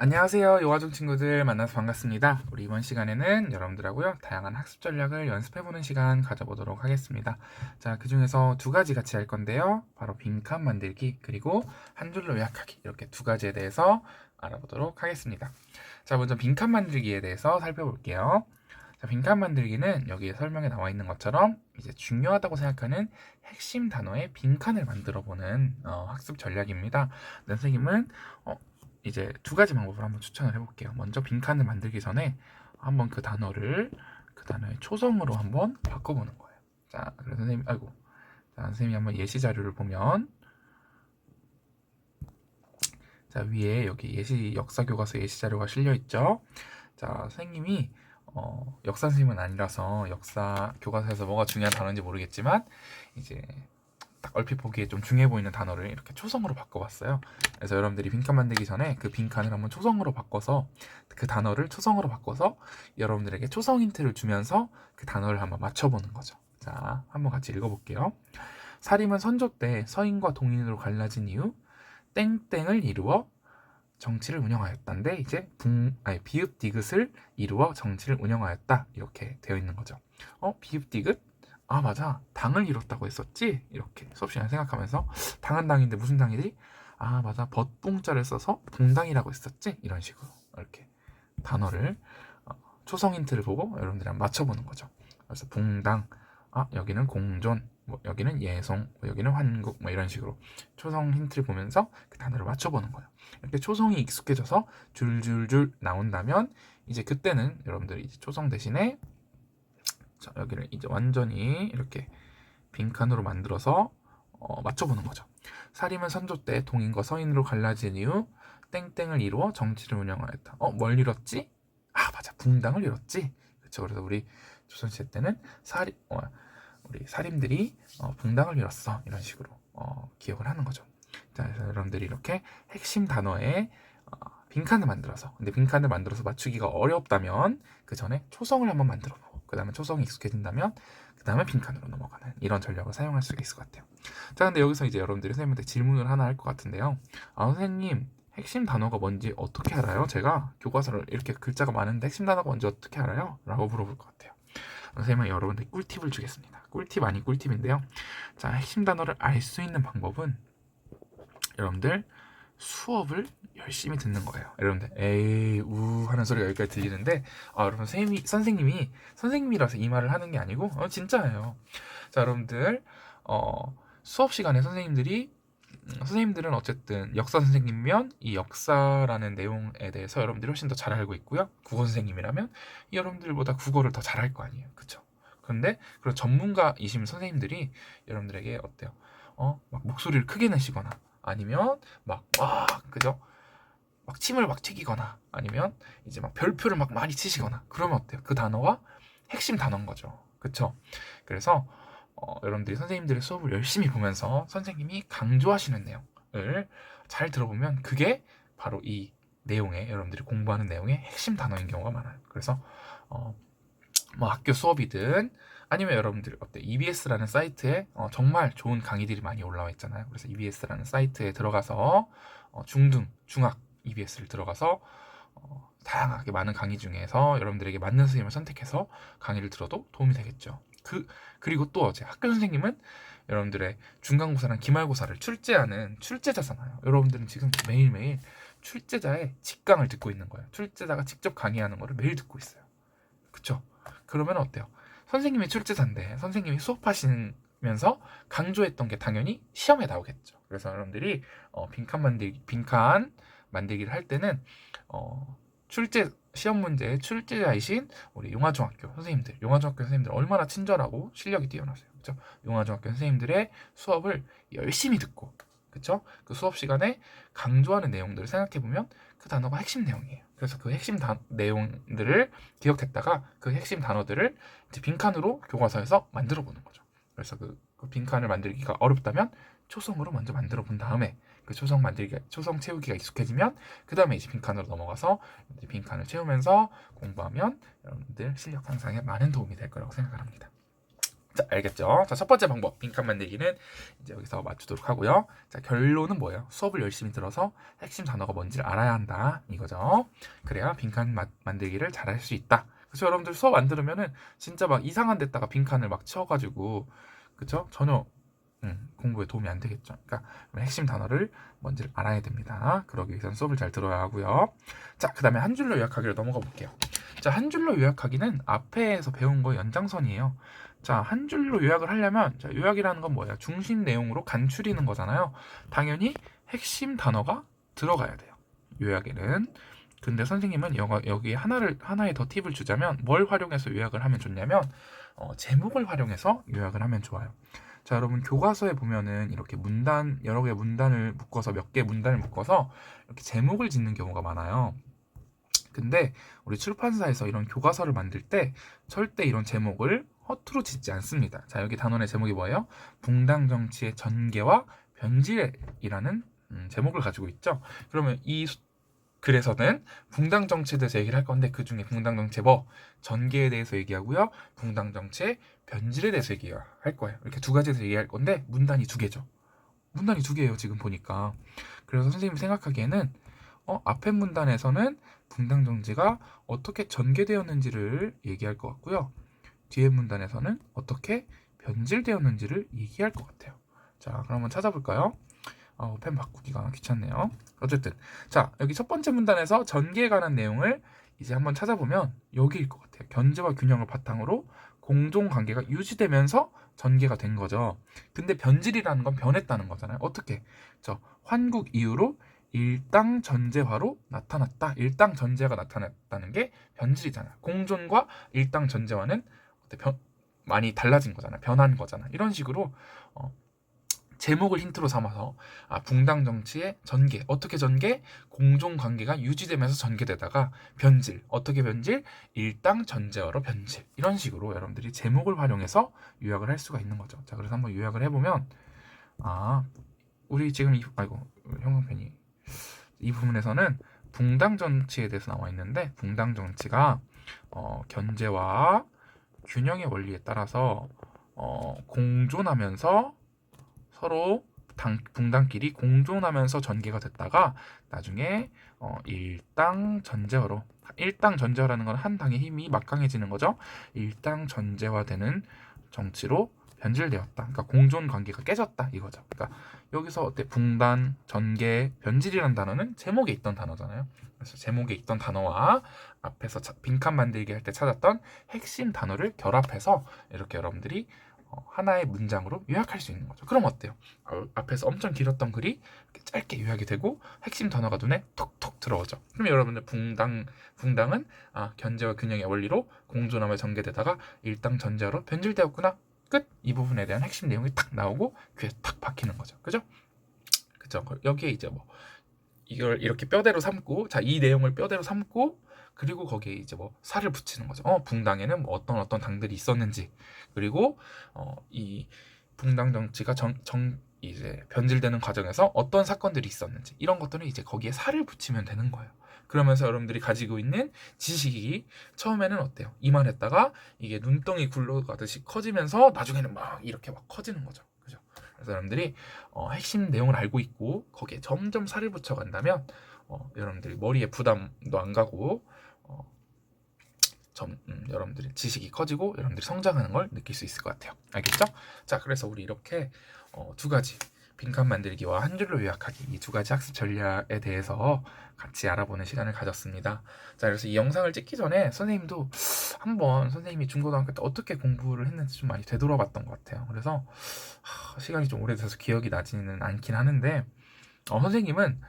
안녕하세요. 요가중 친구들 만나서 반갑습니다. 우리 이번 시간에는 여러분들하고요 다양한 학습 전략을 연습해보는 시간 가져보도록 하겠습니다. 자, 그 중에서 두 가지 같이 할 건데요. 바로 빈칸 만들기 그리고 한 줄로 요약하기, 이렇게 두 가지에 대해서 알아보도록 하겠습니다. 자, 먼저 빈칸 만들기에 대해서 살펴볼게요. 자, 빈칸 만들기는 여기에 설명에 나와 있는 것처럼 이제 중요하다고 생각하는 핵심 단어의 빈칸을 만들어 보는 학습 전략입니다. 선생님은 이제 두 가지 방법을 한번 추천을 해볼게요. 먼저 빈칸을 만들기 전에 한번 그 단어의 초성으로 한번 바꿔보는 거예요. 자, 그래서 선생님이 한번 예시 자료를 보면, 자, 위에 여기 역사 교과서 예시 자료가 실려 있죠. 자, 선생님이 역사 선생님은 아니라서 역사 교과서에서 뭐가 중요한 단어인지 모르겠지만, 이제 딱 얼핏 보기에 좀 중요해 보이는 단어를 이렇게 초성으로 바꿔봤어요. 그래서 여러분들이 빈칸 만들기 전에 그 빈칸을 한번 초성으로 바꿔서, 그 단어를 초성으로 바꿔서 여러분들에게 초성 힌트를 주면서 그 단어를 한번 맞춰보는 거죠. 자, 한번 같이 읽어볼게요. 사림은 선조 때 서인과 동인으로 갈라진 이후 땡땡을 이루어 정치를 운영하였다인데, 이제 비읍 디귿을 이루어 정치를 운영하였다, 이렇게 되어 있는 거죠. 비읍 디귿? 아, 맞아, 당을 이뤘다고 했었지? 이렇게 수업 시간에 생각하면서, 당은 당인데 무슨 당이지? 아, 맞아, 벗봉자를 써서 붕당이라고 했었지? 이런 식으로 이렇게 단어를 초성 힌트를 보고 여러분들이 한번 맞춰보는 거죠. 그래서 붕당, 여기는 공존, 뭐 여기는 예송, 뭐 여기는 환국, 뭐 이런 식으로 초성 힌트를 보면서 그 단어를 맞춰보는 거예요. 이렇게 초성이 익숙해져서 줄줄줄 나온다면, 이제 그때는 여러분들이 이제 초성 대신에, 자, 여기를 이제 완전히 이렇게 빈칸으로 만들어서 맞춰보는 거죠. 사림은 선조 때 동인과 서인으로 갈라진 이후 땡땡을 이루어 정치를 운영하였다. 뭘 이뤘지? 아, 맞아, 붕당을 이뤘지. 그렇죠. 그래서 우리 조선시대 때는 우리 사림들이 붕당을 이뤘어, 이런 식으로 기억을 하는 거죠. 자, 그래서 여러분들이 이렇게 핵심 단어에 빈칸을 만들어서, 근데 빈칸을 만들어서 맞추기가 어렵다면 그 전에 초성을 한번 만들어 보고, 그 다음에 초성이 익숙해진다면 그 다음에 빈칸으로 넘어가는 이런 전략을 사용할 수가 있을 것 같아요. 자, 근데 여기서 이제 여러분들이 선생님한테 질문을 하나 할 것 같은데요. 선생님, 핵심 단어가 뭔지 어떻게 알아요? 제가 교과서를 이렇게 글자가 많은데 핵심 단어가 뭔지 어떻게 알아요? 라고 물어볼 것 같아요. 선생님은 여러분들 꿀팁을 주겠습니다. 꿀팁 아닌 꿀팁인데요. 자, 핵심 단어를 알 수 있는 방법은 여러분들 수업을 열심히 듣는 거예요. 여러분들 에이 우 하는 소리가 여기까지 들리는데, 여러분 선생님이라서 이 말을 하는 게 아니고 진짜예요. 자, 여러분들 수업 시간에 선생님들은 어쨌든 역사 선생님이면 이 역사라는 내용에 대해서 여러분들이 훨씬 더 잘 알고 있고요. 국어 선생님이라면 여러분들보다 국어를 더 잘할 거 아니에요. 그쵸? 그런데 그런 전문가이신 선생님들이 여러분들에게 어때요? 막 목소리를 크게 내시거나, 아니면 그죠? 막 침을 막 튀기거나, 아니면 이제 막 별표를 막 많이 치시거나, 그러면 어때요? 그 단어가 핵심 단어인 거죠. 그쵸? 그래서 여러분들이 선생님들의 수업을 열심히 보면서 선생님이 강조하시는 내용을 잘 들어보면 그게 바로 이 내용의, 여러분들이 공부하는 내용의 핵심 단어인 경우가 많아요. 그래서 뭐 학교 수업이든, 아니면 여러분들 EBS라는 사이트에 정말 좋은 강의들이 많이 올라와 있잖아요. 그래서 EBS라는 사이트에 들어가서 중등, 중학 EBS를 들어가서 다양하게 많은 강의 중에서 여러분들에게 맞는 선생님을 선택해서 강의를 들어도 도움이 되겠죠. 그리고 또 학교 선생님은 여러분들의 중간고사랑 기말고사를 출제하는 출제자잖아요. 여러분들은 지금 매일매일 출제자의 직강을 듣고 있는 거예요. 출제자가 직접 강의하는 거를 매일 듣고 있어요. 그쵸? 그러면 어때요? 선생님이 출제자인데 선생님이 수업하시면서 강조했던 게 당연히 시험에 나오겠죠. 그래서 여러분들이 빈칸 만들기를 할 때는 시험 문제의 출제자이신 우리 용화중학교 선생님들 얼마나 친절하고 실력이 뛰어나세요. 그렇죠? 용화중학교 선생님들의 수업을 열심히 듣고, 그렇죠? 그 수업 시간에 강조하는 내용들을 생각해 보면 그 단어가 핵심 내용이에요. 그래서 그 핵심 내용들을 기억했다가 그 핵심 단어들을 이제 빈칸으로 교과서에서 만들어 보는 거죠. 그래서 그 빈칸을 만들기가 어렵다면 초성으로 먼저 만들어 본 다음에 그 초성 채우기가 익숙해지면 그 다음에 이제 빈칸으로 넘어가서 이제 빈칸을 채우면서 공부하면 여러분들 실력 향상에 많은 도움이 될 거라고 생각을 합니다. 자, 알겠죠? 자, 첫 번째 방법 빈칸 만들기는 이제 여기서 맞추도록 하고요. 자, 결론은 뭐예요? 수업을 열심히 들어서 핵심 단어가 뭔지를 알아야 한다 이거죠. 그래야 빈칸 만들기를 잘할 수 있다. 그래서 여러분들 수업 안 들으면은 진짜 막 이상한 데다가 빈칸을 막 채워가지고 그쵸? 전혀 공부에 도움이 안 되겠죠. 그러니까 핵심 단어를 뭔지를 알아야 됩니다. 그러기 위해서는 수업을 잘 들어야 하고요. 자, 그 다음에 한 줄로 요약하기를 넘어가 볼게요. 자, 한 줄로 요약하기는 앞에서 배운 거 연장선이에요. 자, 한 줄로 요약을 하려면 자, 요약이라는 건 뭐예요? 중심 내용으로 간추리는 거잖아요. 당연히 핵심 단어가 들어가야 돼요. 요약에는. 근데 선생님은 여기 하나의 더 팁을 주자면 뭘 활용해서 요약을 하면 좋냐면 제목을 활용해서 요약을 하면 좋아요. 자, 여러분 교과서에 보면은 이렇게 여러 개의 문단을 묶어서 몇 개의 문단을 묶어서 이렇게 제목을 짓는 경우가 많아요. 근데 우리 출판사에서 이런 교과서를 만들 때 절대 이런 제목을 허투루 짓지 않습니다. 자, 여기 단원의 제목이 뭐예요? 붕당 정치의 전개와 변질이라는 제목을 가지고 있죠. 그러면 이 글에서는 붕당 정치에 대해서 얘기를 할 건데 그 중에 붕당 정치 전개에 대해서 얘기하고요. 붕당 정치의 변질에 대해서 얘기할 거예요. 이렇게 두 가지에서 얘기할 건데 문단이 두 개죠. 문단이 두 개예요, 지금 보니까. 그래서 선생님이 생각하기에는 앞에 문단에서는 붕당 정치가 어떻게 전개되었는지를 얘기할 것 같고요. 뒤에 문단에서는 어떻게 변질되었는지를 얘기할 것 같아요. 자, 그럼 한번 찾아볼까요? 펜 바꾸기가 귀찮네요. 어쨌든 자, 여기 첫 번째 문단에서 전개에 관한 내용을 이제 한번 찾아보면 여기일 것 같아요. 견제와 균형을 바탕으로 공존관계가 유지되면서 전개가 된 거죠. 근데 변질이라는 건 변했다는 거잖아요. 어떻게? 환국 이후로 일당 전제화로 나타났다. 일당 전제화가 나타났다는 게 변질이잖아요. 공존과 일당 전제화는 많이 달라진 거잖아요. 변한 거잖아요. 이런 식으로 제목을 힌트로 삼아서 붕당 정치의 전개, 어떻게 전개? 공존 관계가 유지되면서 전개되다가 변질, 어떻게 변질? 일당 전제화로 변질. 이런 식으로 여러분들이 제목을 활용해서 요약을 할 수가 있는 거죠. 자, 그래서 한번 요약을 해보면 우리 지금 형광펜이 이 부분에서는 붕당 정치에 대해서 나와 있는데 붕당 정치가 견제와 균형의 원리에 따라서 공존하면서 서로 붕당끼리 공존하면서 전개가 됐다가 나중에 일당 전제화로 일당 전제화라는 건 한 당의 힘이 막강해지는 거죠. 일당 전제화되는 정치로 변질되었다. 그러니까 공존 관계가 깨졌다 이거죠. 그러니까 여기서 어때 붕당, 전개, 변질이라는 단어는 제목에 있던 단어잖아요. 그래서 제목에 있던 단어와 앞에서 빈칸 만들기 할 때 찾았던 핵심 단어를 결합해서 이렇게 여러분들이 하나의 문장으로 요약할 수 있는 거죠. 그럼 어때요? 앞에서 엄청 길었던 글이 이렇게 짧게 요약이 되고 핵심 단어가 눈에 톡톡 들어오죠. 그럼 여러분들 붕당은 견제와 균형의 원리로 공존하며 전개되다가 일당 전제화로 변질되었구나. 끝. 이 부분에 대한 핵심 내용이 탁 나오고 귀에 탁 박히는 거죠. 그죠? 그죠? 여기에 이제 이걸 이렇게 뼈대로 삼고 이 내용을 뼈대로 삼고 그리고 거기에 이제 살을 붙이는 거죠. 붕당에는 어떤 당들이 있었는지 그리고 이 붕당 정치가 이제 변질되는 과정에서 어떤 사건들이 있었는지 이런 것들은 이제 거기에 살을 붙이면 되는 거예요. 그러면서 여러분들이 가지고 있는 지식이 처음에는 어때요? 이만했다가 이게 눈덩이 굴러가듯이 커지면서 나중에는 이렇게 커지는 거죠. 그죠? 그래서 여러분들이 핵심 내용을 알고 있고 거기에 점점 살을 붙여간다면 여러분들이 머리에 부담도 안 가고 여러분들의 지식이 커지고 여러분들이 성장하는 걸 느낄 수 있을 것 같아요. 알겠죠? 자, 그래서 우리 이렇게 두 가지 빈칸 만들기와 한 줄로 요약하기 이 두 가지 학습 전략에 대해서 같이 알아보는 시간을 가졌습니다. 자, 그래서 이 영상을 찍기 전에 선생님도 한번 선생님이 중고등학교 때 어떻게 공부를 했는지 좀 많이 되돌아봤던 것 같아요. 그래서 시간이 좀 오래돼서 기억이 나지는 않긴 하는데 선생님은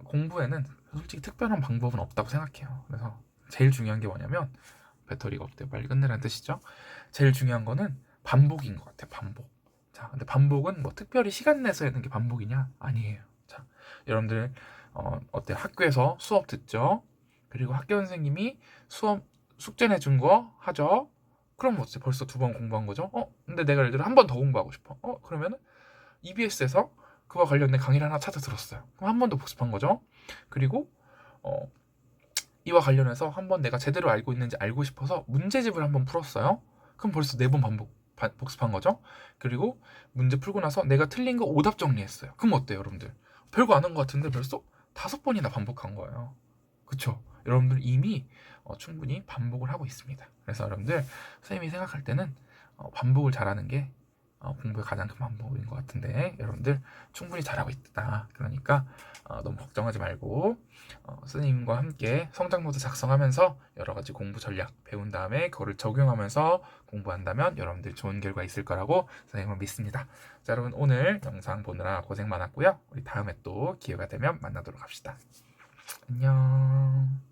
공부에는 솔직히 특별한 방법은 없다고 생각해요. 그래서 제일 중요한 게 뭐냐면 배터리가 없대요. 빨리 끝내라는 뜻이죠. 제일 중요한 거는 반복인 것 같아요. 반복. 자, 근데 반복은 특별히 시간 내서 하는 게 반복이냐? 아니에요. 자, 여러분들 어때요? 학교에서 수업 듣죠? 그리고 학교 선생님이 수업 숙제 내준 거 하죠? 그럼 벌써 두 번 공부한 거죠? 근데 내가 예를 들어 한 번 더 공부하고 싶어. 그러면은 EBS에서 그와 관련된 강의를 하나 찾아 들었어요. 그럼 한 번 더 복습한 거죠. 그리고 이와 관련해서 한번 내가 제대로 알고 있는지 알고 싶어서 문제집을 한번 풀었어요. 그럼 벌써 4번 복습한 거죠. 그리고 문제 풀고 나서 내가 틀린 거 오답 정리했어요. 그럼 어때요, 여러분들? 별거 안 한 것 같은데 벌써 5번이나 반복한 거예요. 그쵸? 여러분들 이미 충분히 반복을 하고 있습니다. 그래서 여러분들 선생님이 생각할 때는 반복을 잘하는 게 공부의 가장 큰 방법인 것 같은데 여러분들 충분히 잘하고 있다. 그러니까 너무 걱정하지 말고 선생님과 함께 성장노트 작성하면서 여러 가지 공부 전략 배운 다음에 그거를 적용하면서 공부한다면 여러분들 좋은 결과 있을 거라고 선생님은 믿습니다. 자, 여러분 오늘 영상 보느라 고생 많았고요. 우리 다음에 또 기회가 되면 만나도록 합시다. 안녕.